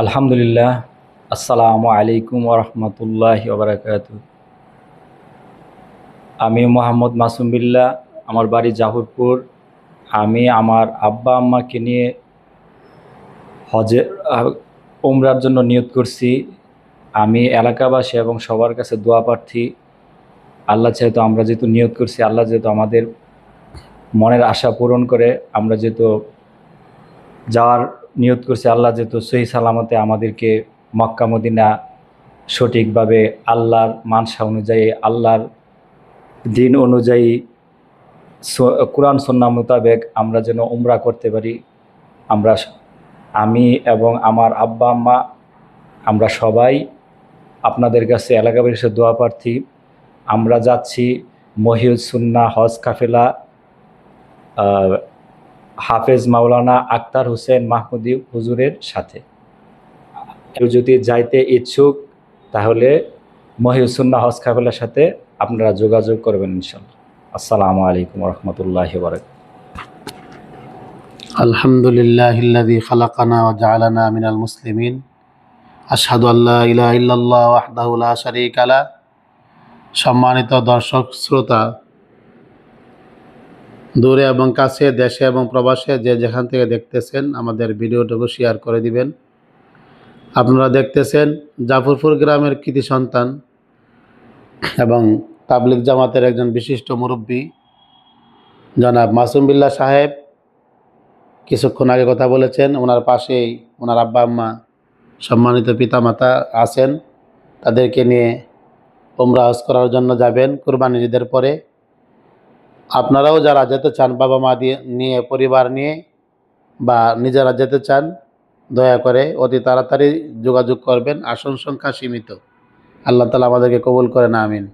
আলহামদুলিল্লাহ। আসসালামু আলাইকুম ওরহমতুল্লাহি ওবারাকাতুহু। আমি মোহাম্মদ মাসুম বিল্লাহ, আমার বাড়ি জাহুরপুর। আমি আমার আব্বা আম্মাকে নিয়ে হজে উমরার জন্য নিয়ত করছি। আমি এলাকাবাসী এবং সবার কাছে দোয়া প্রার্থী। আল্লাহ যেহেতু আমরা যেহেতু নিয়ত করছি, আল্লাহ যেহেতু আমাদের মনের আশা পূরণ করে, আমরা যেহেতু যাওয়ার নিয়ত করছি, আল্লাহ যেহেতু সহি সালামতে আমাদেরকে মক্কা মদিনা সঠিকভাবে আল্লাহর মানসা অনুযায়ী, আল্লাহর দিন অনুযায়ী, কোরআন সুন্নাহ মোতাবেক আমরা যেন উমরা করতে পারি। আমরা আমি এবং আমার আব্বা আম্মা আমরা সবাই আপনাদের কাছে এলাকাবাসী দোয়া প্রার্থী। আমরা যাচ্ছি মহিউস সুন্নাহ হজ কাফেলা হাফেজ মাওলানা আক্তার হোসেন মাহমুদি হুজুরের সাথে। কেউ যদি যাইতে ইচ্ছুক তাহলে মহিউস সুন্নাহ হজ কাফেলার সাথে আপনারা যোগাযোগ করবেন ইনশাআল্লাহ। আসসালামু আলাইকুম ওরহমতুল্লাহি ওবারাকাতুহু। আলহামদুলিল্লাহিল্লাযী খালাকানা ওয়া জাআলানা মিনাল মুসলিমিন। আশহাদু আল্লা ইলাহা ইল্লাল্লাহ ওয়াহদাহু লা শারীকা লাহ। সম্মানিত দর্শক শ্রোতা, দূরে এবং কাছে, দেশে এবং প্রবাসে যে যেখান থেকে দেখতেছেন, আমাদের ভিডিওটুকু শেয়ার করে দিবেন। আপনারা দেখতেছেন জাফরপুর গ্রামের কৃতি সন্তান এবং তাবলিগ জামাতের একজন বিশিষ্ট মুরব্বী জনাব মাসুম বিল্লাহ সাহেব কিছুক্ষণ আগে কথা বলেছেন। ওনার পাশেই ওনার আব্বা আম্মা, সম্মানিত পিতামাতা আছেন। তাদেরকে নিয়ে উমরা হজ করার জন্য যাবেন কুরবানির ঈদের পরে। আপনারাও যারা যেতে চান, বাবা মা নিয়ে, পরিবার নিয়ে বা নিজেরা যেতে চান, দয়া করে অতি তাড়াতাড়ি যোগাযোগ করবেন। আসন সংখ্যা সীমিত। আল্লাহ তাআলা আমাদেরকে কবুল করেন, আমিন।